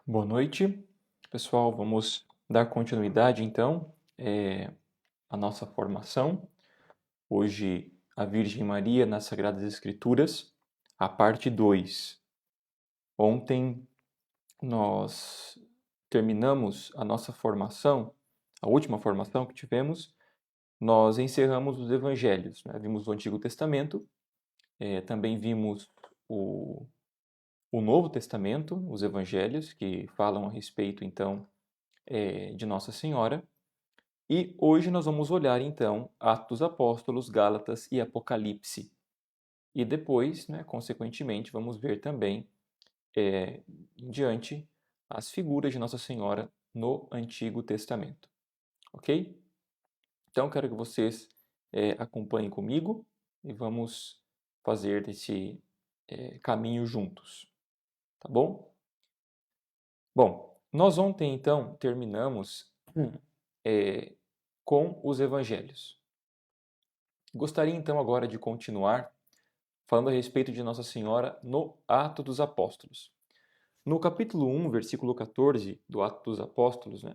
Boa noite, pessoal. Vamos dar continuidade então à nossa formação. Hoje, a Virgem Maria nas Sagradas Escrituras, a parte 2. Ontem nós terminamos a nossa formação, a última formação que tivemos, nós encerramos os Evangelhos, né? Vimos o Antigo Testamento, também vimos o, o Novo Testamento, os Evangelhos, que falam a respeito então de Nossa Senhora. E hoje nós vamos olhar então Atos dos Apóstolos, Gálatas e Apocalipse. E depois, né, consequentemente, vamos ver também em diante as figuras de Nossa Senhora no Antigo Testamento. Ok? Então quero que vocês acompanhem comigo e vamos fazer esse caminho juntos. Tá bom? Bom, nós ontem então terminamos com os evangelhos. Gostaria então agora de continuar falando a respeito de Nossa Senhora no Ato dos Apóstolos. No capítulo 1, versículo 14 do Ato dos Apóstolos, né,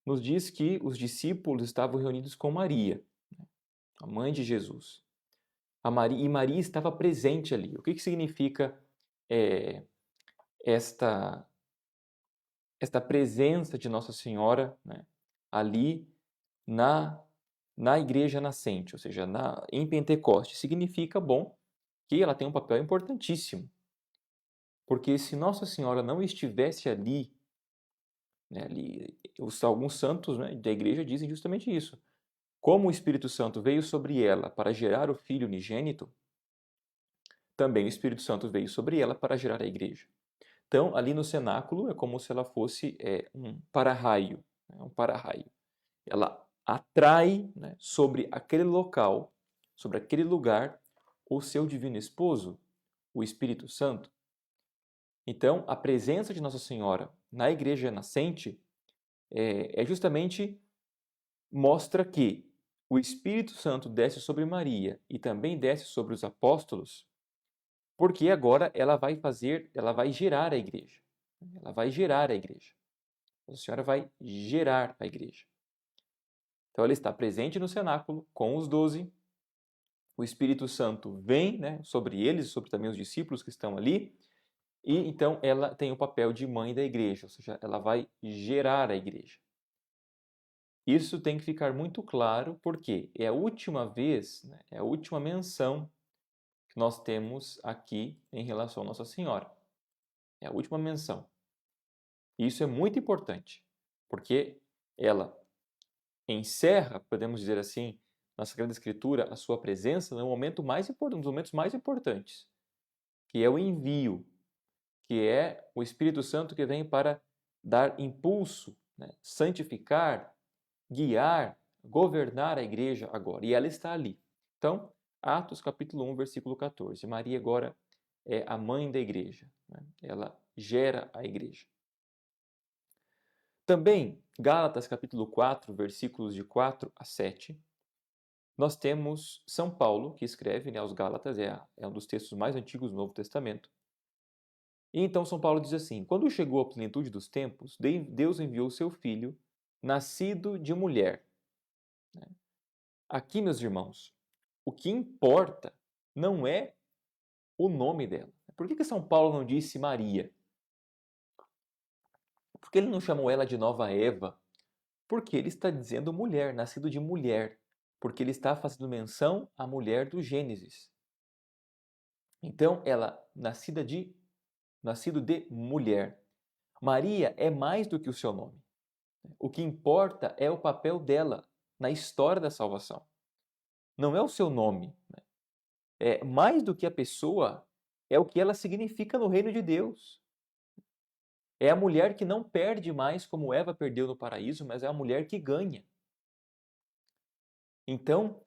nos diz que os discípulos estavam reunidos com Maria, a mãe de Jesus. E Maria estava presente ali. O que significa é, esta presença de Nossa Senhora, né, ali na igreja nascente, ou seja, em Pentecostes? Significa, bom, que ela tem um papel importantíssimo. Porque se Nossa Senhora não estivesse ali, né, alguns santos, né, da igreja dizem justamente isso. Como o Espírito Santo veio sobre ela para gerar o Filho unigênito, também o Espírito Santo veio sobre ela para gerar a igreja. Então, ali no cenáculo é como se ela fosse um para-raio. Né, um para-raio. Ela atrai, né, sobre aquele local, sobre aquele lugar, o seu divino esposo, o Espírito Santo. Então, a presença de Nossa Senhora na igreja nascente justamente mostra que o Espírito Santo desce sobre Maria e também desce sobre os apóstolos, porque agora ela vai gerar a igreja. Ela vai gerar a igreja. Nossa Senhora vai gerar a igreja. Então, ela está presente no cenáculo com os 12. O Espírito Santo vem, né, sobre eles, sobre também os discípulos que estão ali. E então ela tem o papel de mãe da igreja, ou seja, ela vai gerar a igreja. Isso tem que ficar muito claro porque é a última vez, né, é a última menção que nós temos aqui em relação a Nossa Senhora. É a última menção. E isso é muito importante, porque ela encerra, podemos dizer assim, na Sagrada Escritura, a sua presença no momento mais importante, um dos momentos mais importantes, que é o envio, que é o Espírito Santo que vem para dar impulso, né, santificar, guiar, governar a igreja agora. E ela está ali. Então, Atos capítulo 1, versículo 14. Maria agora é a mãe da igreja. Né? Ela gera a igreja. Também, Gálatas capítulo 4, versículos de 4 a 7, nós temos São Paulo, que escreve, né, aos Gálatas, é um dos textos mais antigos do Novo Testamento. E então São Paulo diz assim: quando chegou a plenitude dos tempos, Deus enviou seu filho, nascido de mulher. Aqui, meus irmãos, o que importa não é o nome dela. Por que São Paulo não disse Maria? Por que ele não chamou ela de nova Eva? Porque ele está dizendo mulher, nascido de mulher. Porque ele está fazendo menção à mulher do Gênesis. Então, ela, nascido de mulher. Maria é mais do que o seu nome. O que importa é o papel dela na história da salvação. Não é o seu nome. É mais do que a pessoa, é o que ela significa no reino de Deus. É a mulher que não perde mais como Eva perdeu no paraíso, mas é a mulher que ganha. Então,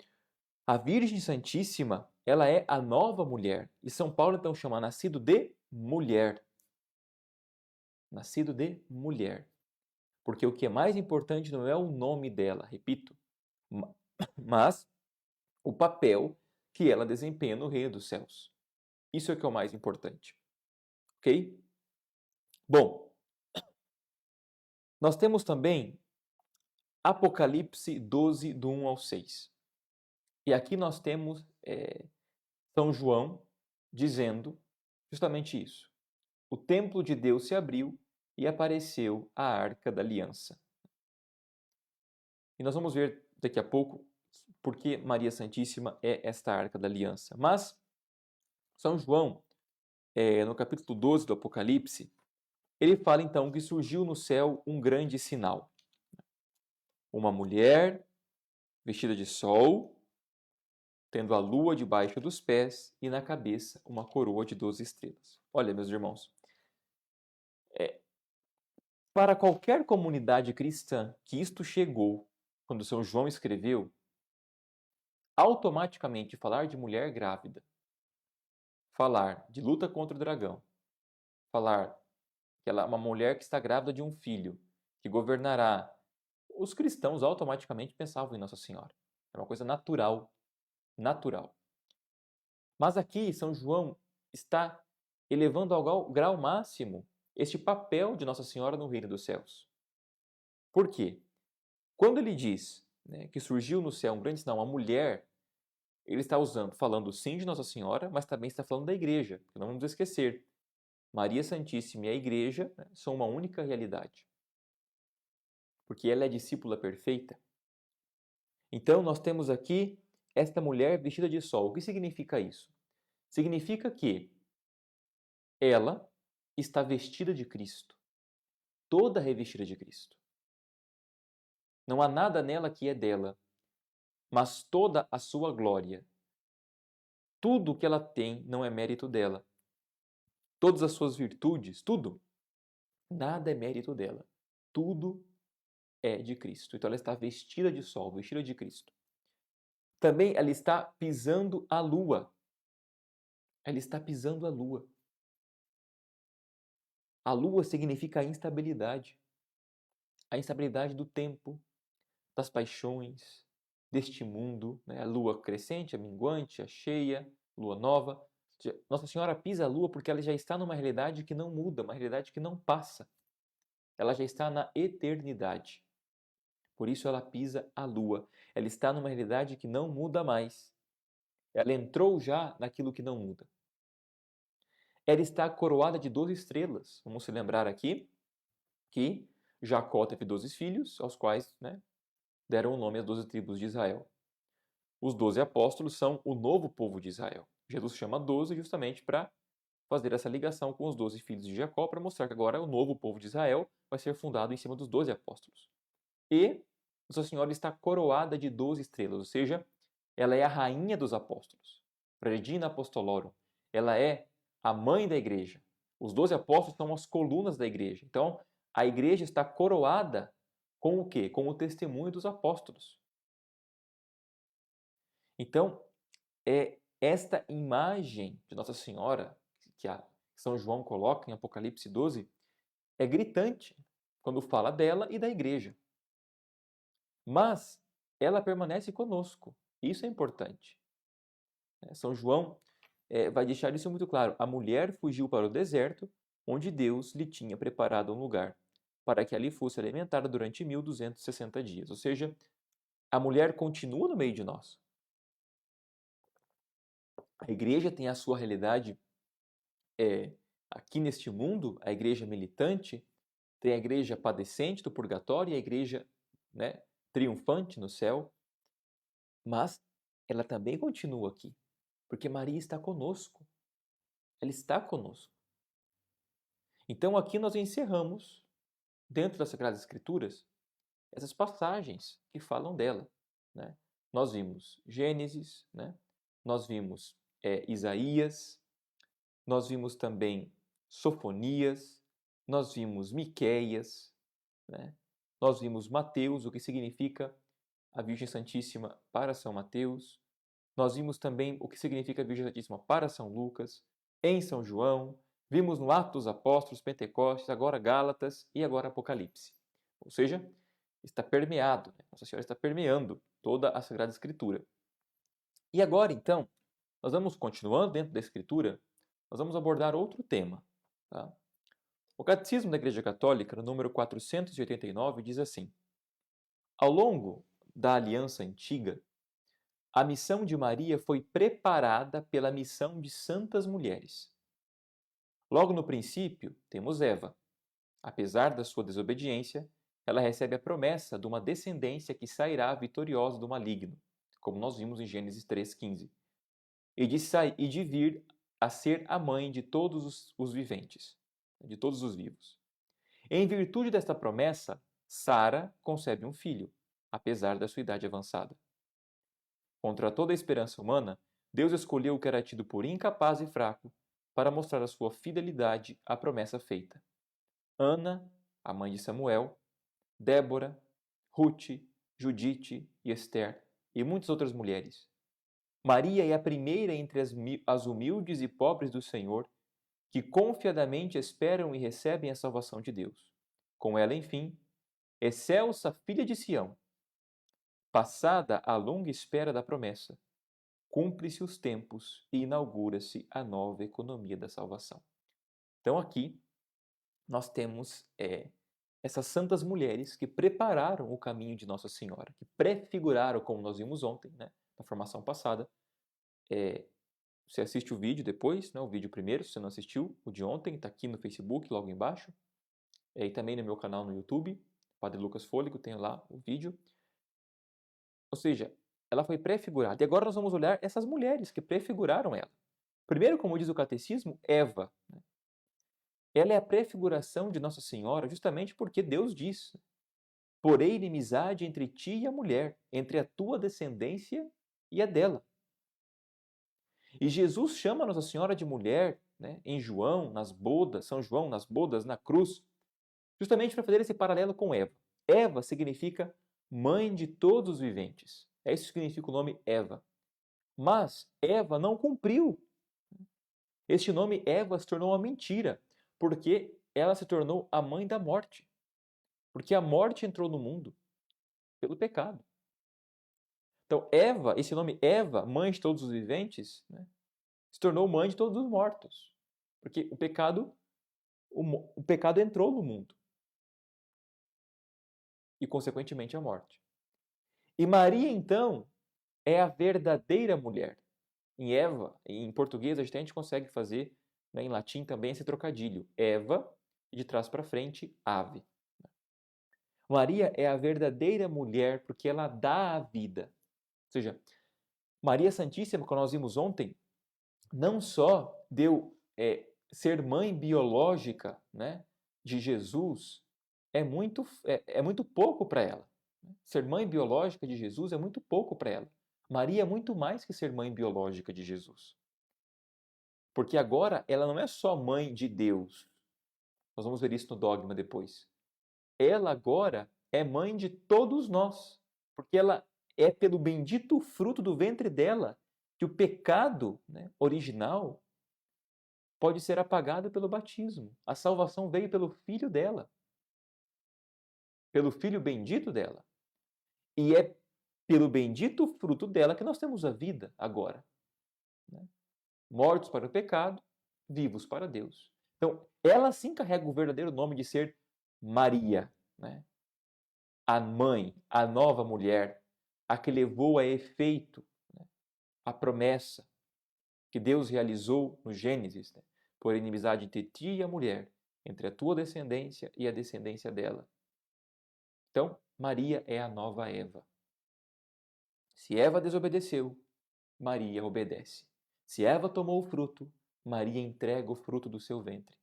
a Virgem Santíssima, ela é a nova mulher. E São Paulo então chama nascido de mulher. Nascido de mulher. Porque o que é mais importante não é o nome dela, repito, mas o papel que ela desempenha no reino dos céus. Isso é o que é o mais importante. Ok? Bom, Nós temos também Apocalipse 12, do 1 ao 6. E aqui nós temos São João dizendo justamente isso. O templo de Deus se abriu e apareceu a Arca da Aliança. E nós vamos ver daqui a pouco por que Maria Santíssima é esta Arca da Aliança. Mas São João, no capítulo 12 do Apocalipse, ele fala então que surgiu no céu um grande sinal. Uma mulher vestida de sol, tendo a lua debaixo dos pés e na cabeça uma coroa de 12 estrelas. Olha, meus irmãos, para qualquer comunidade cristã que isto chegou quando São João escreveu, automaticamente falar de mulher grávida, falar de luta contra o dragão, falar que ela é uma mulher que está grávida de um filho, que governará, os cristãos automaticamente pensavam em Nossa Senhora. É uma coisa natural, natural. Mas aqui São João está elevando ao grau máximo este papel de Nossa Senhora no reino dos céus. Por quê? Quando ele diz, né, que surgiu no céu um grande sinal, uma mulher, ele está falando sim de Nossa Senhora, mas também está falando da igreja. Não vamos esquecer, Maria Santíssima e a igreja, né, são uma única realidade. Porque ela é discípula perfeita. Então nós temos aqui esta mulher vestida de sol. O que significa isso? Significa que ela está vestida de Cristo, toda revestida de Cristo. Não há nada nela que é dela, mas toda a sua glória, tudo que ela tem não é mérito dela. Todas as suas virtudes, tudo, nada é mérito dela. Tudo é de Cristo. Então ela está vestida de sol, vestida de Cristo. Também ela está pisando a lua. Ela está pisando a lua. A lua significa a instabilidade do tempo, das paixões, deste mundo, né? A lua crescente, a minguante, a cheia, lua nova. Nossa Senhora pisa a lua porque ela já está numa realidade que não muda, uma realidade que não passa. Ela já está na eternidade. Por isso ela pisa a lua. Ela está numa realidade que não muda mais. Ela entrou já naquilo que não muda. Ela está coroada de 12 estrelas. Vamos se lembrar aqui que Jacó teve 12 filhos, aos quais, né, deram o nome às 12 tribos de Israel. Os 12 apóstolos são o novo povo de Israel. Jesus chama 12 justamente para fazer essa ligação com os 12 filhos de Jacó, para mostrar que agora o novo povo de Israel vai ser fundado em cima dos 12 apóstolos. E Nossa Senhora está coroada de 12 estrelas, ou seja, ela é a rainha dos apóstolos. Regina Apostolorum. Ela é a mãe da igreja. Os 12 apóstolos são as colunas da igreja. Então, a igreja está coroada com o quê? Com o testemunho dos apóstolos. Então, esta imagem de Nossa Senhora, que São João coloca em Apocalipse 12, é gritante quando fala dela e da igreja. Mas ela permanece conosco. Isso é importante. São João vai deixar isso muito claro. A mulher fugiu para o deserto, onde Deus lhe tinha preparado um lugar, para que ali fosse alimentada durante 1260 dias. Ou seja, a mulher continua no meio de nós. A igreja tem a sua realidade aqui neste mundo, a igreja militante, tem a igreja padecente do purgatório e a igreja, né, triunfante no céu, mas ela também continua aqui, porque Maria está conosco. Ela está conosco. Então aqui nós encerramos, dentro das Sagradas Escrituras, essas passagens que falam dela, né? Nós vimos Gênesis, né? Nós vimos Isaías, nós vimos também Sofonias, nós vimos Miqueias, né? Nós vimos Mateus, o que significa a Virgem Santíssima para São Mateus. Nós vimos também o que significa a Virgem Santíssima para São Lucas, em São João, vimos no Atos dos Apóstolos, Pentecostes, agora Gálatas e agora Apocalipse. Ou seja, está permeado, né? Nossa Senhora está permeando toda a Sagrada Escritura. E agora, então, nós vamos continuando dentro da Escritura, nós vamos abordar outro tema. Tá? O Catecismo da Igreja Católica, no número 489, diz assim: ao longo da Aliança Antiga, a missão de Maria foi preparada pela missão de santas mulheres. Logo no princípio, temos Eva. Apesar da sua desobediência, ela recebe a promessa de uma descendência que sairá vitoriosa do maligno, como nós vimos em Gênesis 3,15, e de vir a ser a mãe de todos os viventes, de todos os vivos. Em virtude desta promessa, Sara concebe um filho, apesar da sua idade avançada. Contra toda a esperança humana, Deus escolheu o que era tido por incapaz e fraco para mostrar a sua fidelidade à promessa feita. Ana, a mãe de Samuel, Débora, Ruth, Judite e Esther e muitas outras mulheres. Maria é a primeira entre as humildes e pobres do Senhor que confiadamente esperam e recebem a salvação de Deus. Com ela, enfim, excelsa filha de Sião, passada a longa espera da promessa, cumpre-se os tempos e inaugura-se a nova economia da salvação. Então aqui nós temos essas santas mulheres que prepararam o caminho de Nossa Senhora, que prefiguraram, como nós vimos ontem, né, na formação passada. Você assiste o vídeo depois, né, o vídeo primeiro, se você não assistiu, o de ontem, está aqui no Facebook, logo embaixo, e também no meu canal no YouTube, Padre Lucas Fôlego, tem lá o vídeo. Ou seja, ela foi prefigurada. E agora nós vamos olhar essas mulheres que prefiguraram ela. Primeiro, como diz o Catecismo, Eva. Ela é a prefiguração de Nossa Senhora justamente porque Deus diz: porém inimizade entre ti e a mulher, entre a tua descendência e a dela. E Jesus chama Nossa Senhora de mulher, né, em João, nas bodas, São João, nas bodas, na cruz, justamente para fazer esse paralelo com Eva. Eva significa mãe de todos os viventes. É isso que significa o nome Eva. Mas Eva não cumpriu. Este nome Eva se tornou uma mentira, porque ela se tornou a mãe da morte. Porque a morte entrou no mundo pelo pecado. Então, Eva, esse nome Eva, mãe de todos os viventes, né, se tornou mãe de todos os mortos. Porque o pecado entrou no mundo. E, consequentemente, a morte. E Maria, então, é a verdadeira mulher. Em Eva, em português, a gente consegue fazer, né, em latim também, esse trocadilho. Eva, e de trás para frente, ave. Maria é a verdadeira mulher porque ela dá a vida. Ou seja, Maria Santíssima, como nós vimos ontem, não só deu ser mãe biológica, né, de Jesus, é muito pouco para ela. Ser mãe biológica de Jesus é muito pouco para ela. Maria é muito mais que ser mãe biológica de Jesus. Porque agora ela não é só mãe de Deus. Nós vamos ver isso no dogma depois. Ela agora é mãe de todos nós. Porque ela é pelo bendito fruto do ventre dela que o pecado, né, original pode ser apagado pelo batismo. A salvação veio pelo filho dela. Pelo filho bendito dela. E é pelo bendito fruto dela que nós temos a vida agora. Né? Mortos para o pecado, vivos para Deus. Então, ela sim carrega o verdadeiro nome de ser Maria, né? A mãe, a nova mulher, a que levou a efeito, né, a promessa que Deus realizou no Gênesis, né, por inimizade entre ti e a mulher, entre a tua descendência e a descendência dela. Então, Maria é a nova Eva. Se Eva desobedeceu, Maria obedece. Se Eva tomou o fruto, Maria entrega o fruto do seu ventre.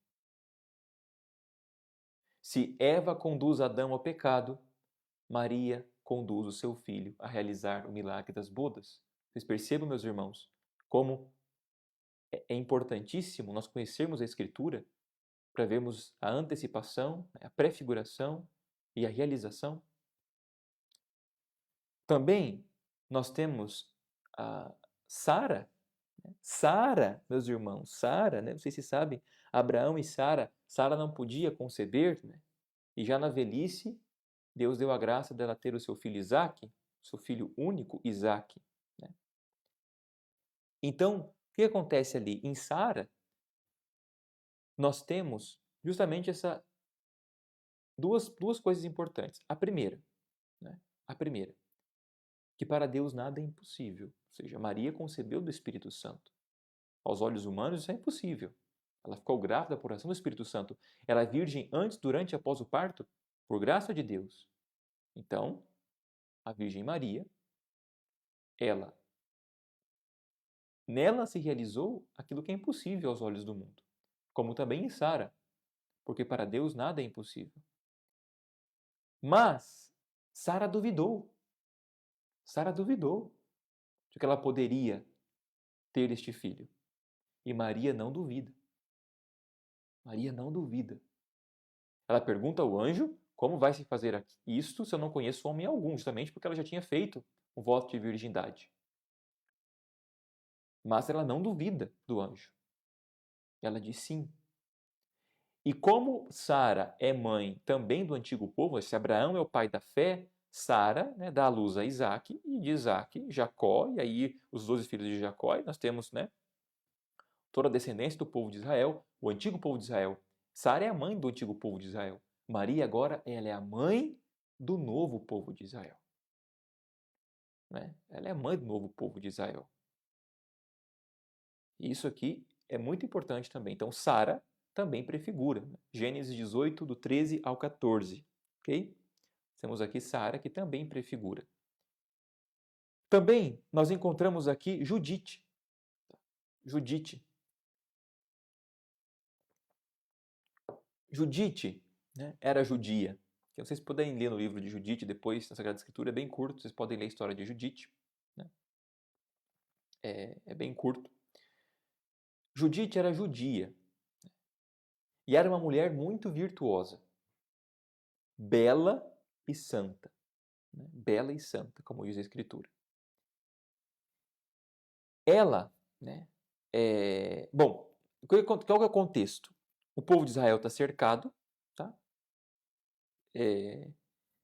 Se Eva conduz Adão ao pecado, Maria conduz o seu filho a realizar o milagre das bodas. Vocês percebam, meus irmãos, como é importantíssimo nós conhecermos a Escritura para vermos a antecipação, a prefiguração e a realização. Também nós temos a Sara. Sara, meus irmãos, Sara, né? Não sei se sabem, Abraão e Sara, Sara não podia conceber, né? E já na velhice, Deus deu a graça dela ter o seu filho Isaque, seu filho único Isaque. Né? Então, o que acontece ali? Em Sara, nós temos justamente duas coisas importantes. A primeira, né? A primeira, que para Deus nada é impossível. Ou seja, Maria concebeu do Espírito Santo. Aos olhos humanos isso é impossível. Ela ficou grávida por ação do Espírito Santo. Ela é virgem antes, durante e após o parto, por graça de Deus. Então, a Virgem Maria, nela se realizou aquilo que é impossível aos olhos do mundo. Como também em Sara, porque para Deus nada é impossível. Mas Sara duvidou. Sara duvidou de que ela poderia ter este filho. E Maria não duvida. Maria não duvida. Ela pergunta ao anjo como vai se fazer isto se eu não conheço homem algum, justamente porque ela já tinha feito o voto de virgindade. Mas ela não duvida do anjo. Ela diz sim. E como Sara é mãe também do antigo povo, se Abraão é o pai da fé, Sara, né, dá à luz a Isaac, e de Isaac, Jacó, e aí os 12 filhos de Jacó, e nós temos, né, toda a descendência do povo de Israel, o antigo povo de Israel. Sara é a mãe do antigo povo de Israel. Maria agora, ela é a mãe do novo povo de Israel. Né? Ela é a mãe do novo povo de Israel. E isso aqui é muito importante também. Então, Sara também prefigura. Né? Gênesis 18, do 13 ao 14. Ok? Temos aqui Sara, que também prefigura. Também nós encontramos aqui Judite. Judite. Judite, né, era judia. Que vocês podem ler no livro de Judite depois, na Sagrada Escritura, é bem curto. Vocês podem ler a história de Judite. Né? É bem curto. Judite era judia. E era uma mulher muito virtuosa. Bela e santa. Né? Bela e santa, como diz a Escritura. Ela, né, bom, qual é o contexto? O povo de Israel está cercado, tá?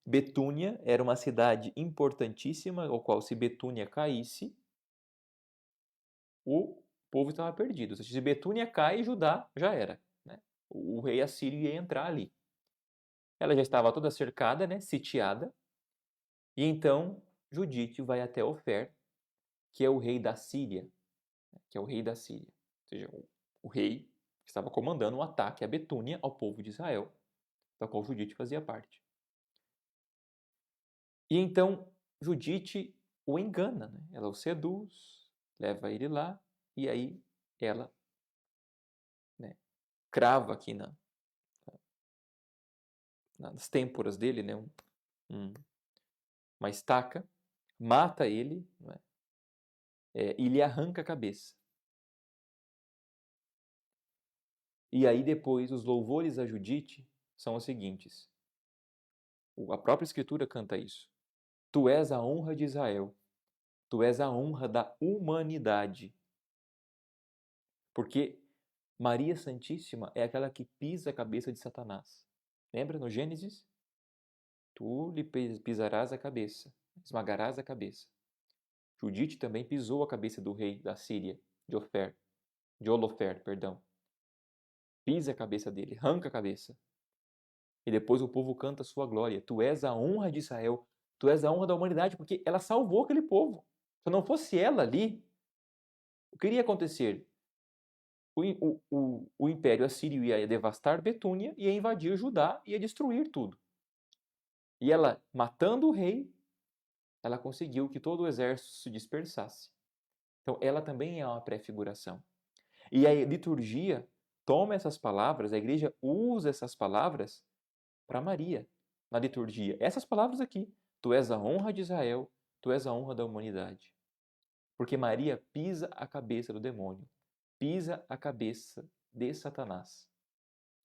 Betúnia era uma cidade importantíssima, ao qual se Betúnia caísse, o povo estava perdido. Ou seja, se Betúnia cai, Judá já era. Né? O rei assírio ia entrar ali. Ela já estava toda cercada, né, sitiada, e então Judite vai até Ofer, que é o rei da Síria, que é o rei da Síria. Ou seja, o rei que estava comandando um ataque a Betúnia, ao povo de Israel, da qual Judite fazia parte. E então Judite o engana, né? Ela o seduz, leva ele lá, e aí ela, né, crava aqui nas têmporas dele, né, uma estaca, mata ele, né, e lhe arranca a cabeça. E aí depois os louvores a Judite são os seguintes. A própria Escritura canta isso. Tu és a honra de Israel. Tu és a honra da humanidade. Porque Maria Santíssima é aquela que pisa a cabeça de Satanás. Lembra no Gênesis? Tu lhe pisarás a cabeça, esmagarás a cabeça. Judite também pisou a cabeça do rei da Síria, de Holofer, perdão. Pisa a cabeça dele, arranca a cabeça. E depois o povo canta a sua glória. Tu és a honra de Israel, tu és a honra da humanidade, porque ela salvou aquele povo. Se não fosse ela ali, o que iria acontecer? O Império Assírio ia devastar Betúnia, ia invadir Judá, ia destruir tudo. E ela, matando o rei, ela conseguiu que todo o exército se dispersasse. Então, ela também é uma prefiguração. E a liturgia toma essas palavras, a igreja usa essas palavras para Maria na liturgia. Essas palavras aqui. Tu és a honra de Israel, tu és a honra da humanidade. Porque Maria pisa a cabeça do demônio, pisa a cabeça de Satanás.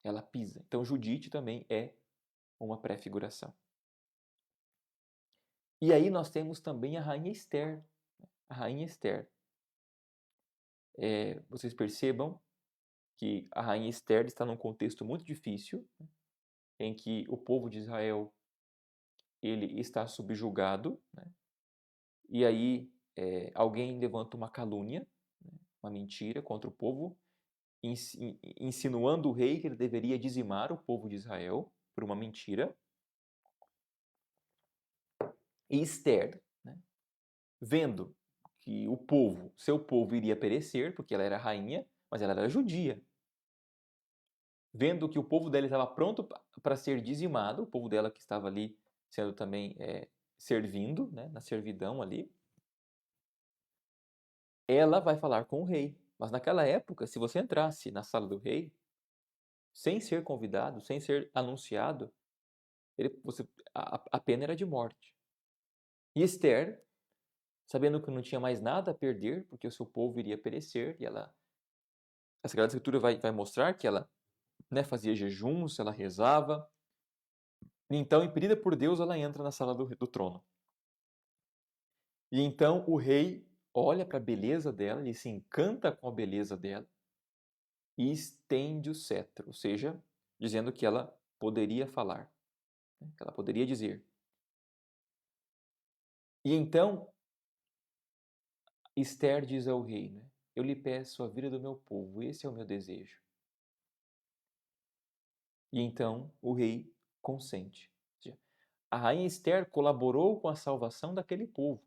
Ela pisa. Então, Judite também é uma prefiguração. E aí nós temos também a rainha Esther. A rainha Esther. Vocês percebam que a rainha Esther está num contexto muito difícil, em que o povo de Israel ele está subjugado, né? E aí alguém levanta uma calúnia, né? Uma mentira contra o povo, insinuando o rei que ele deveria dizimar o povo de Israel por uma mentira. E Esther, né, vendo que seu povo iria perecer, porque ela era rainha, mas ela era judia. Vendo que o povo dela estava pronto para ser dizimado, o povo dela que estava ali sendo também servindo, né, na servidão ali, ela vai falar com o rei. Mas naquela época, se você entrasse na sala do rei, sem ser convidado, sem ser anunciado, a pena era de morte. E Esther, sabendo que não tinha mais nada a perder, porque o seu povo iria perecer, e a Sagrada Escritura vai mostrar que ela, né, fazia jejuns, ela rezava. Então, impedida por Deus, ela entra na sala do trono. E então o rei olha para a beleza dela, ele se encanta com a beleza dela e estende o cetro, ou seja, dizendo que ela poderia falar, né, que ela poderia dizer. E então Esther diz ao rei, né, eu lhe peço a vida do meu povo, esse é o meu desejo. E então o rei consente. Ou seja, a rainha Esther colaborou com a salvação daquele povo.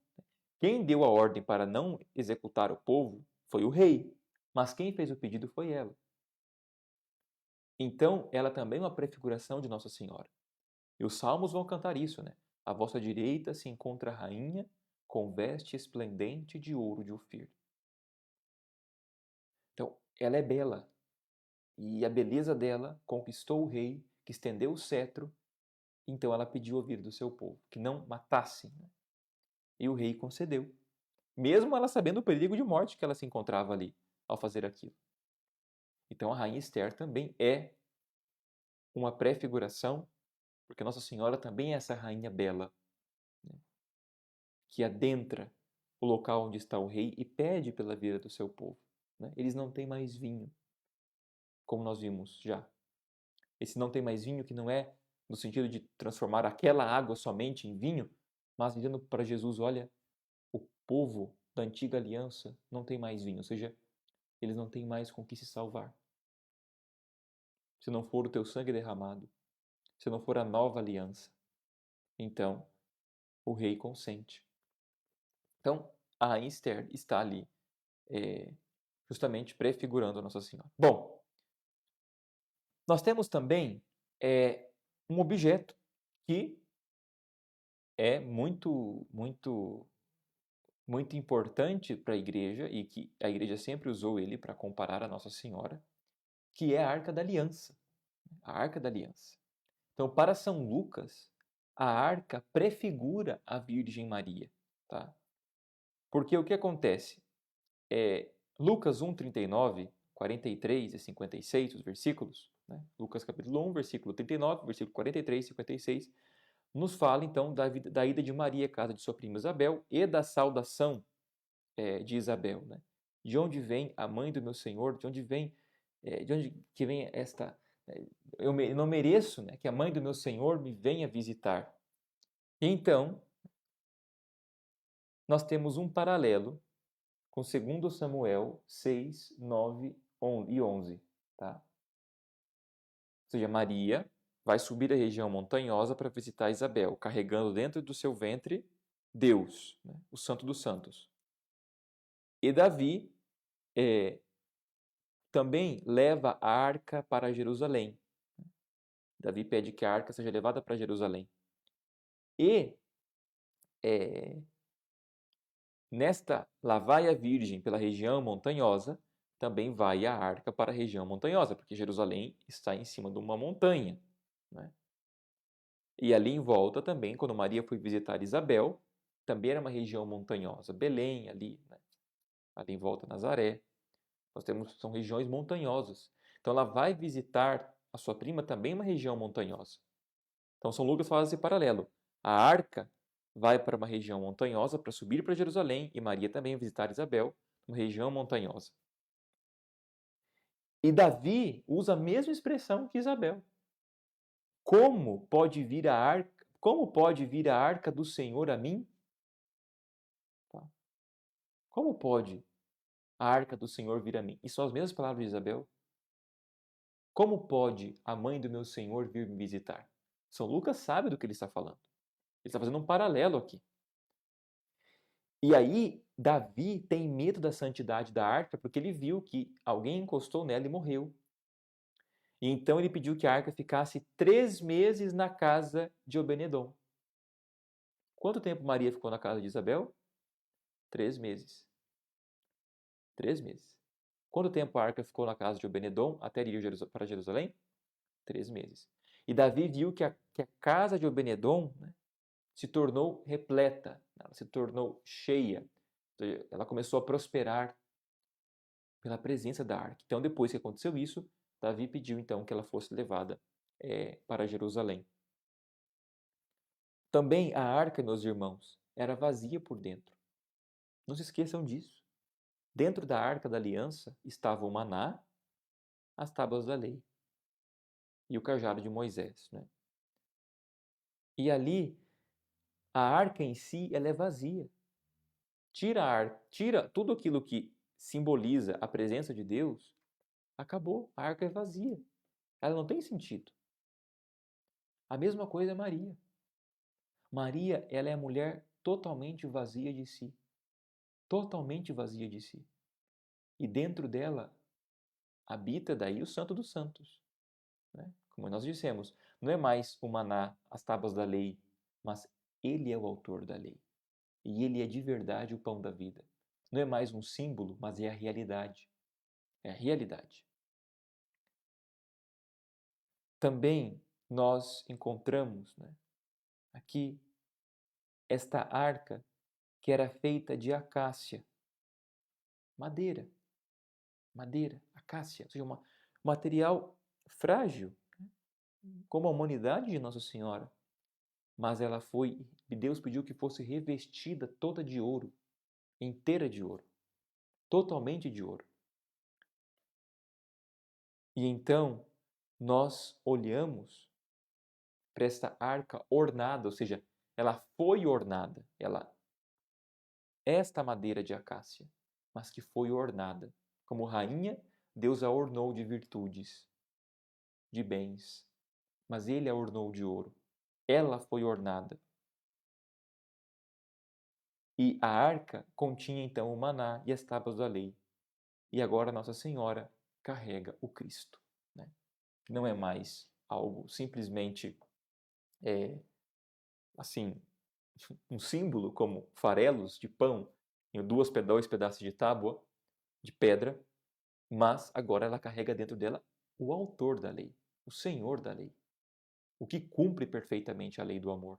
Quem deu a ordem para não executar o povo foi o rei, mas quem fez o pedido foi ela. Então, ela também é uma prefiguração de Nossa Senhora. E os salmos vão cantar isso, né? À vossa direita se encontra a rainha com veste esplendente de ouro de Ofir. Então, ela é bela. E a beleza dela conquistou o rei, que estendeu o cetro. Então, ela pediu ouvir do seu povo, que não matassem. Né? E o rei concedeu. Mesmo ela sabendo o perigo de morte que ela se encontrava ali ao fazer aquilo. Então, a rainha Esther também é uma prefiguração, porque Nossa Senhora também é essa rainha bela, né, que adentra o local onde está o rei e pede pela vida do seu povo. Né? Eles não têm mais vinho, como nós vimos já. Esse não tem mais vinho que não é no sentido de transformar aquela água somente em vinho, mas dizendo para Jesus, olha, o povo da antiga aliança não tem mais vinho, ou seja, eles não têm mais com que se salvar. Se não for o teu sangue derramado, se não for a nova aliança, então o rei consente. Então, a rainha Esther está ali justamente prefigurando a Nossa Senhora. Bom, nós temos também um objeto que é muito importante para a igreja e que a igreja sempre usou ele para comparar a Nossa Senhora, que é a Arca da Aliança. A Arca da Aliança. Então, para São Lucas, a arca prefigura a Virgem Maria. Tá? Porque o que acontece? Lucas 1, 39, 43 e 56, os versículos, né? Lucas capítulo 1, versículo 39, versículo 43 e 56, nos fala então da ida de Maria à casa de sua prima Isabel e da saudação de Isabel. Né? De onde vem a mãe do meu Senhor? De onde que vem esta... eu não mereço, né, que a mãe do meu Senhor me venha visitar. Então, nós temos um paralelo com 2 Samuel 6, 9 e 11. Tá? Ou seja, Maria vai subir a região montanhosa para visitar Isabel, carregando dentro do seu ventre Deus, né, o Santo dos Santos. E Davi também leva a arca para Jerusalém. Davi pede que a arca seja levada para Jerusalém. E lá vai a Virgem pela região montanhosa, também vai a arca para a região montanhosa, porque Jerusalém está em cima de uma montanha. Né? E ali em volta também, quando Maria foi visitar Isabel, também era uma região montanhosa. Belém, ali, né? Ali em volta, Nazaré. São regiões montanhosas. Então ela vai visitar a sua prima também em uma região montanhosa. Então São Lucas faz esse paralelo. A arca vai para uma região montanhosa para subir para Jerusalém e Maria também visitar Isabel, uma região montanhosa. E Davi usa a mesma expressão que Isabel. Como pode vir a arca do Senhor a mim? Como pode a arca do Senhor vir a mim? E são as mesmas palavras de Isabel. Como pode a mãe do meu Senhor vir me visitar? São Lucas sabe do que ele está falando. Ele está fazendo um paralelo aqui. E aí, Davi tem medo da santidade da arca porque ele viu que alguém encostou nela e morreu. E então ele pediu que a arca ficasse 3 meses na casa de Obed-edom. Quanto tempo Maria ficou na casa de Isabel? 3 meses. 3 meses. Quanto tempo a arca ficou na casa de Obed-edom até ir para Jerusalém? 3 meses. E Davi viu que a casa de Obed-edom, né, se tornou repleta, ela se tornou cheia. Ela começou a prosperar pela presença da arca. Então, depois que aconteceu isso, Davi pediu então que ela fosse levada para Jerusalém. Também a arca, meus irmãos, era vazia por dentro. Não se esqueçam disso. Dentro da arca da aliança estava o maná, as tábuas da lei e o cajado de Moisés, né? E ali, a arca em si, ela é vazia. Tira tudo aquilo que simboliza a presença de Deus, acabou, a arca é vazia. Ela não tem sentido. A mesma coisa é Maria. Maria, ela é a mulher totalmente vazia de si. Totalmente vazia de si. E dentro dela habita daí o Santo dos Santos, né? Como nós dissemos, não é mais o maná, as tábuas da lei, mas ele é o autor da lei. E ele é de verdade o pão da vida. Não é mais um símbolo, mas é a realidade. É a realidade. Também nós encontramos, né, aqui esta arca que era feita de acácia, madeira, acácia, ou seja, um material frágil, como a humanidade de Nossa Senhora. Mas ela foi, e Deus pediu que fosse revestida toda de ouro, inteira de ouro, totalmente de ouro. E então nós olhamos para esta arca ornada, ou seja, ela foi ornada, esta madeira de acácia, mas que foi ornada. Como rainha, Deus a ornou de virtudes, de bens, mas ele a ornou de ouro. Ela foi ornada. E a arca continha então o maná e as tábuas da lei. E agora Nossa Senhora carrega o Cristo, né? Não é mais algo simplesmente assim, um símbolo como farelos de pão em dois pedaços de tábua, de pedra, mas agora ela carrega dentro dela o autor da lei, o Senhor da lei, o que cumpre perfeitamente a lei do amor.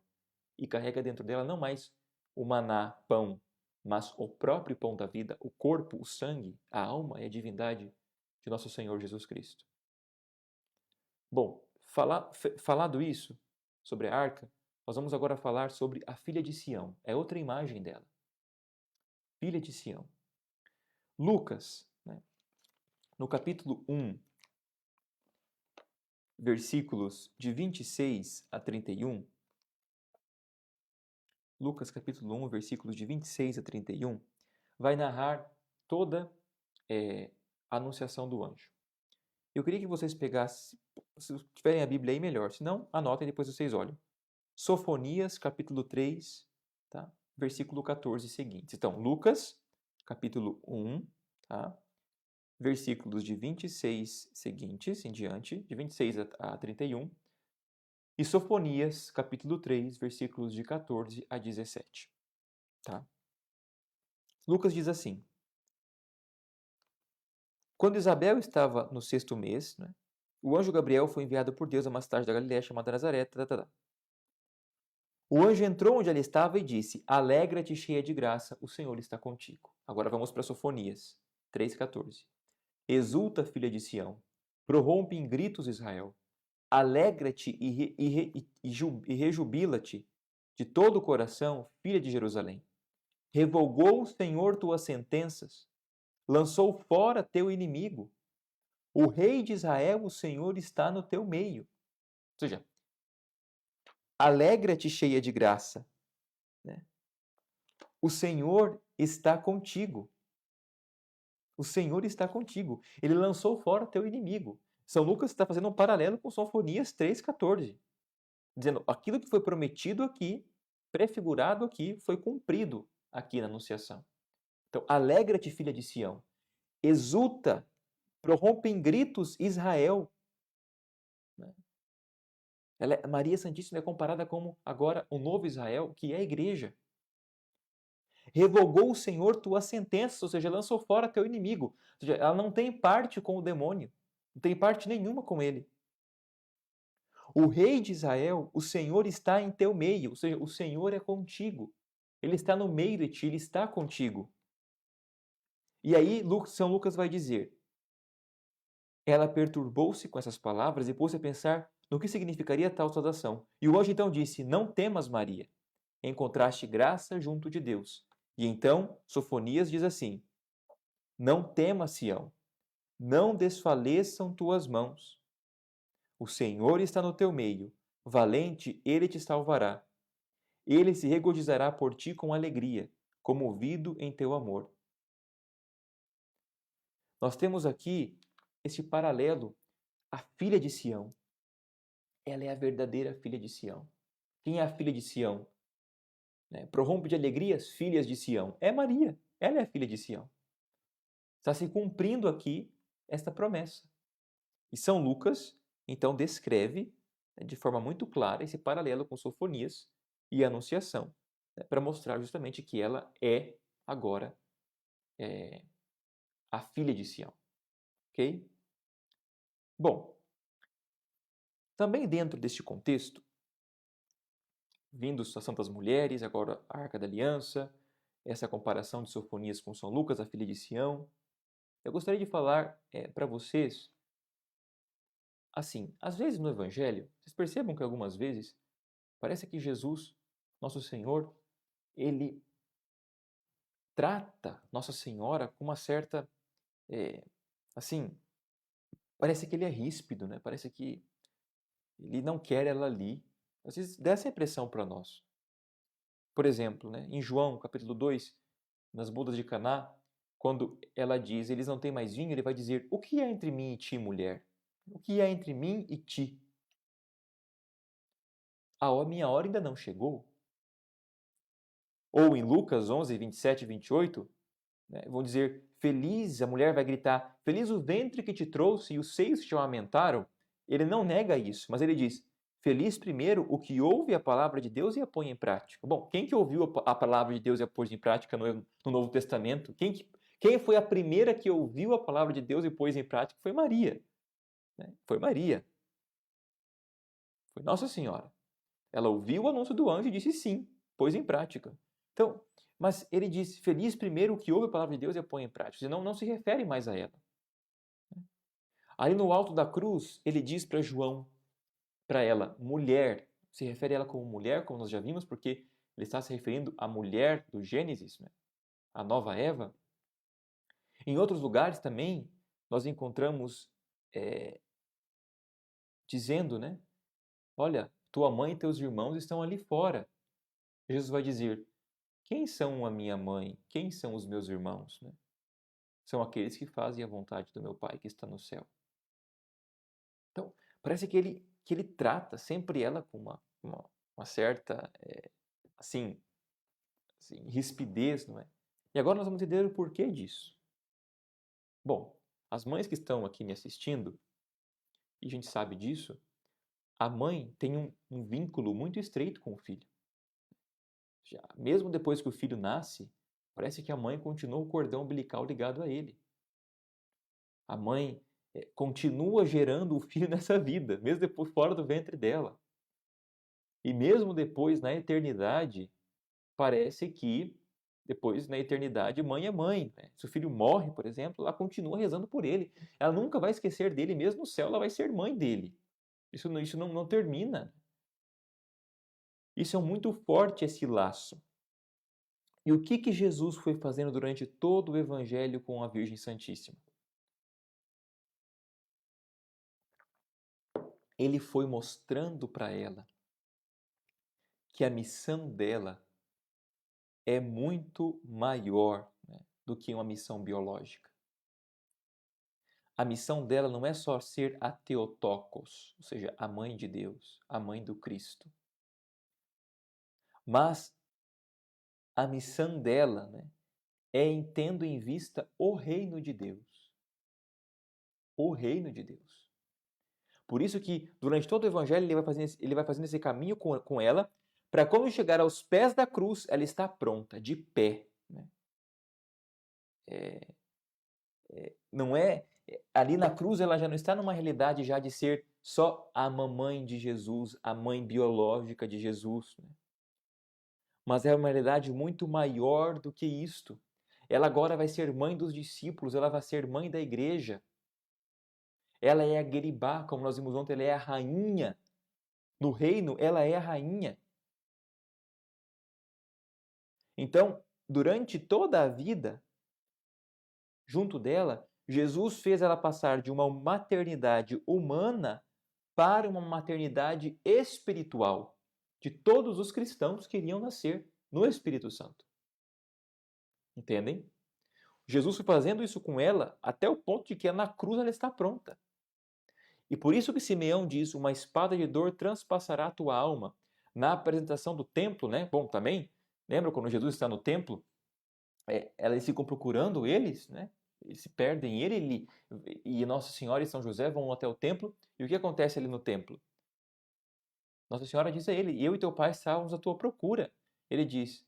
E carrega dentro dela não mais o maná, pão, mas o próprio pão da vida, o corpo, o sangue, a alma e a divindade de nosso Senhor Jesus Cristo. Bom, falado isso sobre a arca, nós vamos agora falar sobre a filha de Sião. É outra imagem dela. Filha de Sião. Lucas, né, no capítulo 1, versículos de 26 a 31, Lucas capítulo 1, versículos de 26 a 31, vai narrar toda a anunciação do anjo. Eu queria que vocês pegassem, se tiverem a Bíblia aí, melhor. Se não, anotem e depois vocês olham. Sofonias, capítulo 3, tá? Versículo 14 seguintes. Então, Lucas, capítulo 1, tá? Versículos de 26 seguintes em diante, de 26 a 31. E Sofonias, capítulo 3, versículos de 14 a 17. Tá? Lucas diz assim: Quando Isabel estava no 6º mês, né, o anjo Gabriel foi enviado por Deus a uma cidade da Galiléia chamada Nazaré. O anjo entrou onde ela estava e disse: Alegra-te, cheia de graça, o Senhor está contigo. Agora vamos para Sofonias 3,14. Exulta, filha de Sião, prorrompe em gritos Israel. Alegra-te e rejubila-te de todo o coração, filha de Jerusalém. Revogou o Senhor tuas sentenças, lançou fora teu inimigo. O rei de Israel, o Senhor, está no teu meio. Ou seja, alegra-te, cheia de graça, né? O Senhor está contigo. O Senhor está contigo. Ele lançou fora teu inimigo. São Lucas está fazendo um paralelo com Sofonias 3,14, dizendo aquilo que foi prometido aqui, prefigurado aqui, foi cumprido aqui na Anunciação. Então, alegra-te, filha de Sião, exulta, prorrompe em gritos Israel. Maria Santíssima é comparada como agora o novo Israel, que é a igreja. Revogou o Senhor tua sentença, ou seja, lançou fora teu inimigo. Ou seja, ela não tem parte com o demônio, não tem parte nenhuma com ele. O rei de Israel, o Senhor está em teu meio, ou seja, o Senhor é contigo. Ele está no meio de ti, ele está contigo. E aí São Lucas vai dizer, ela perturbou-se com essas palavras e pôs-se a pensar no que significaria tal saudação. E o anjo então disse, não temas, Maria, encontraste graça junto de Deus. E então Sofonias diz assim, não temas, Sião, não desfaleçam tuas mãos. O Senhor está no teu meio, valente, ele te salvará. Ele se regozijará por ti com alegria, comovido em teu amor. Nós temos aqui este paralelo, a filha de Sião. Ela é a verdadeira filha de Sião. Quem é a filha de Sião? Prorrompe de alegrias, filhas de Sião. É Maria, ela é a filha de Sião. Está se cumprindo aqui esta promessa. E São Lucas, então, descreve de forma muito clara esse paralelo com Sofonias e a Anunciação, para mostrar justamente que ela é agora a filha de Sião. Ok? Bom, também dentro deste contexto, vindo as Santas Mulheres, agora a Arca da Aliança, essa comparação de Sofonias com São Lucas, a filha de Sião, eu gostaria de falar para vocês, assim, às vezes no Evangelho, vocês percebam que algumas vezes parece que Jesus, nosso Senhor, ele trata Nossa Senhora com uma certa, assim, parece que ele é ríspido, né? Parece que ele não quer ela ali. Às vezes dá essa impressão para nós. Por exemplo, né, em João, capítulo 2, nas bodas de Caná, quando ela diz, eles não têm mais vinho, ele vai dizer, o que há entre mim e ti, mulher? O que há entre mim e ti? A minha hora ainda não chegou. Ou em Lucas 11, 27 e 28, vão dizer, feliz, a mulher vai gritar, feliz o ventre que te trouxe e os seios que te amamentaram. Ele não nega isso, mas ele diz, feliz primeiro o que ouve a palavra de Deus e a põe em prática. Bom, quem que ouviu a palavra de Deus e a pôs em prática no Novo Testamento? Quem foi a primeira que ouviu a palavra de Deus e pôs em prática? Foi Maria. Foi Maria. Foi Nossa Senhora. Ela ouviu o anúncio do anjo e disse sim, pôs em prática. Então, mas ele diz, feliz primeiro o que ouve a palavra de Deus e a põe em prática. Senão não se refere mais a ela. Ali no alto da cruz, ele diz para João, para ela, mulher, se refere a ela como mulher, como nós já vimos, porque ele está se referindo à mulher do Gênesis, a nova Eva. Em outros lugares também, nós encontramos dizendo, olha, tua mãe e teus irmãos estão ali fora. Jesus vai dizer, quem são a minha mãe? Quem são os meus irmãos? São aqueles que fazem a vontade do meu Pai que está no céu. Então, parece que ele trata sempre ela com uma certa, assim, rispidez, não é? E agora nós vamos entender o porquê disso. Bom, as mães que estão aqui me assistindo, e a gente sabe disso, a mãe tem um vínculo muito estreito com o filho. Mesmo depois que o filho nasce, parece que a mãe continua o cordão umbilical ligado a ele. A mãe continua gerando o filho nessa vida, mesmo depois fora do ventre dela. E mesmo depois, na eternidade, parece que depois, na eternidade, mãe é mãe. Se o filho morre, por exemplo, ela continua rezando por ele. Ela nunca vai esquecer dele, mesmo no céu ela vai ser mãe dele. Isso não termina. Isso é muito forte, esse laço. E o que Jesus foi fazendo durante todo o Evangelho com a Virgem Santíssima? Ele foi mostrando para ela que a missão dela é muito maior do que uma missão biológica. A missão dela não é só ser a Theotokos, ou seja, a mãe de Deus, a mãe do Cristo. Mas a missão dela, né, tendo em vista o reino de Deus. O reino de Deus. Por isso que durante todo o evangelho ele vai fazendo esse caminho com ela, para quando chegar aos pés da cruz, ela está pronta, de pé. Né? Não é ali na cruz ela já não está numa realidade já de ser só a mamãe de Jesus, a mãe biológica de Jesus, né? Mas é uma realidade muito maior do que isto. Ela agora vai ser mãe dos discípulos, ela vai ser mãe da igreja. Ela é a Geribá, como nós vimos ontem, ela é a rainha. No reino, ela é a rainha. Então, durante toda a vida, junto dela, Jesus fez ela passar de uma maternidade humana para uma maternidade espiritual de todos os cristãos que iriam nascer no Espírito Santo. Entendem? Jesus foi fazendo isso com ela até o ponto de que na cruz ela está pronta. E por isso que Simeão diz, uma espada de dor transpassará a tua alma. Na apresentação do templo, né? Bom, também, lembra quando Jesus está no templo? Elas ficam procurando eles, né? Eles se perdem, e Nossa Senhora e São José vão até o templo. E o que acontece ali no templo? Nossa Senhora diz a ele, eu e teu pai estávamos à tua procura. Ele diz,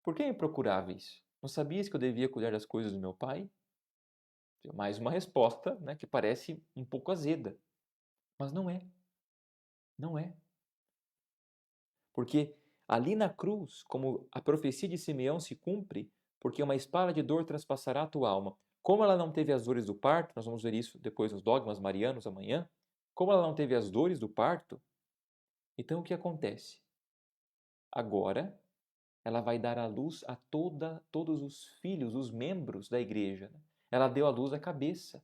por que me procuráveis? Não sabias que eu devia cuidar das coisas do meu pai? Mais uma resposta, né, que parece um pouco azeda. Mas não é. Não é. Porque ali na cruz, como a profecia de Simeão se cumpre, porque uma espada de dor transpassará a tua alma. Como ela não teve as dores do parto, nós vamos ver isso depois nos dogmas marianos amanhã, como ela não teve as dores do parto, então o que acontece? Agora, ela vai dar à luz a todos os filhos, os membros da igreja. Ela deu à luz a cabeça.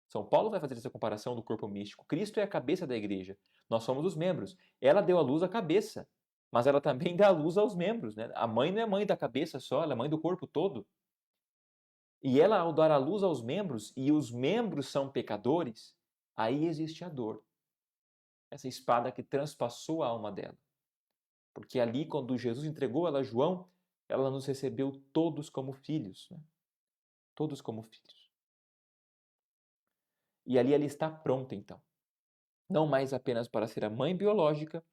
São Paulo vai fazer essa comparação do corpo místico. Cristo é a cabeça da igreja. Nós somos os membros. Ela deu à luz a cabeça, mas ela também dá à luz aos membros. Né? A mãe não é mãe da cabeça só, ela é mãe do corpo todo. E ela, ao dar à luz aos membros, e os membros são pecadores, aí existe a dor. Essa espada que transpassou a alma dela. Porque ali, quando Jesus entregou ela a João, ela nos recebeu todos como filhos. Né? Todos como filhos. E ali ela está pronta, então. Não mais apenas para ser a mãe biológica,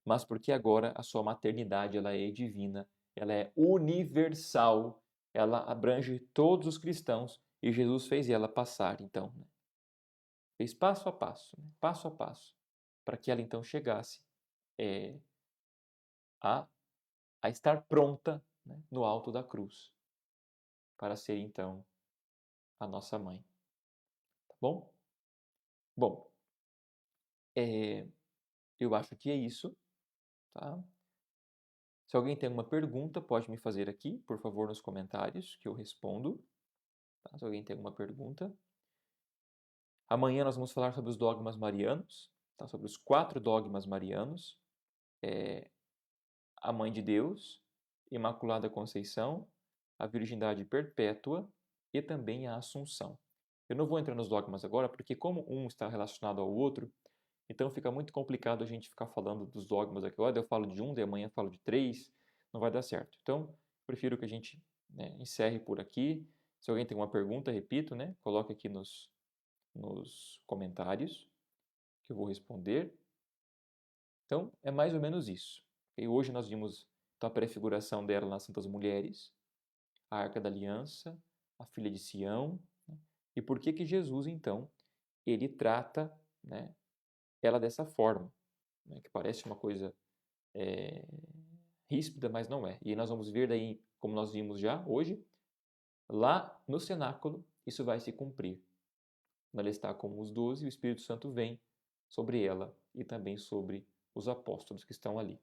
mas porque agora a sua maternidade ela é divina, ela é universal, ela abrange todos os cristãos e Jesus fez ela passar, então. Né? Fez passo a passo, para que ela então chegasse a, a estar pronta, né, no alto da cruz, para ser então a nossa mãe. Tá bom? Bom, eu acho que é isso. Tá? Se alguém tem alguma pergunta, pode me fazer aqui, por favor, nos comentários, que eu respondo. Tá? Se alguém tem alguma pergunta. Amanhã nós vamos falar sobre os dogmas marianos, tá? Sobre os 4 dogmas marianos. A Mãe de Deus, Imaculada Conceição, a Virgindade Perpétua e também a Assunção. Eu não vou entrar nos dogmas agora, porque como um está relacionado ao outro, então fica muito complicado a gente ficar falando dos dogmas aqui. Agora eu falo de um, de amanhã eu falo de 3, não vai dar certo. Então, prefiro que a gente, né, encerre por aqui. Se alguém tem uma pergunta, repito, né, coloque aqui nos comentários, que eu vou responder. Então, é mais ou menos isso. E hoje nós vimos então, a prefiguração dela nas Santas Mulheres, a Arca da Aliança, a Filha de Sião, né? E por que que Jesus, então, ele trata, né, ela dessa forma, né, que parece uma coisa ríspida, mas não é. E nós vamos ver daí, como nós vimos já hoje, lá no cenáculo, isso vai se cumprir. Quando ela está com os 12, o Espírito Santo vem sobre ela e também sobre os apóstolos que estão ali.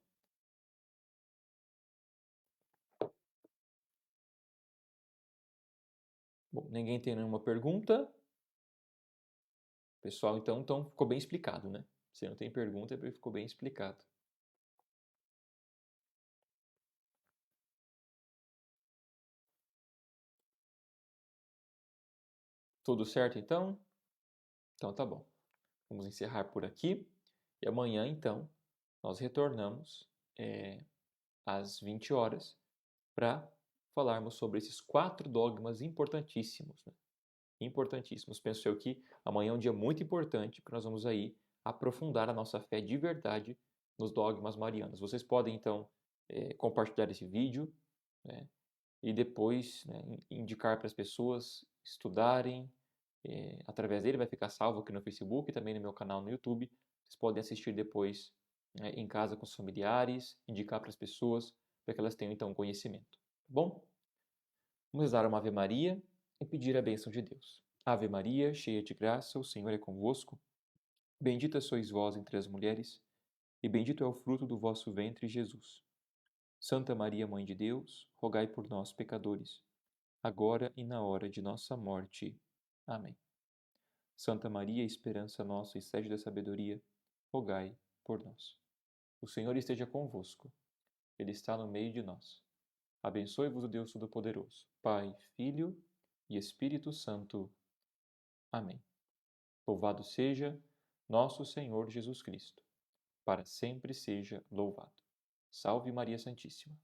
Bom, ninguém tem nenhuma pergunta? Pessoal, então ficou bem explicado, né? Se não tem pergunta, é porque ficou bem explicado. Tudo certo, então? Então tá bom. Vamos encerrar por aqui. E amanhã, então, nós retornamos às 20 horas para falarmos sobre esses 4 dogmas importantíssimos, né? Importantíssimos. Penso eu que amanhã é um dia muito importante, porque nós vamos aí aprofundar a nossa fé de verdade nos dogmas marianos. Vocês podem, então, compartilhar esse vídeo, né, e depois, né, indicar para as pessoas estudarem. Através dele vai ficar salvo aqui no Facebook e também no meu canal no YouTube. Vocês podem assistir depois, né, em casa com os familiares, indicar para as pessoas, para que elas tenham, então, conhecimento. Tá bom? Vamos rezar uma Ave Maria e pedir a bênção de Deus. Ave Maria, cheia de graça, o Senhor é convosco. Bendita sois vós entre as mulheres, e bendito é o fruto do vosso ventre, Jesus. Santa Maria, Mãe de Deus, rogai por nós, pecadores, agora e na hora de nossa morte. Amém. Santa Maria, esperança nossa e sede da sabedoria, rogai por nós. O Senhor esteja convosco. Ele está no meio de nós. Abençoe-vos o Deus Todo-Poderoso, Pai, Filho e Espírito Santo. Amém. Louvado seja nosso Senhor Jesus Cristo. Para sempre seja louvado. Salve Maria Santíssima.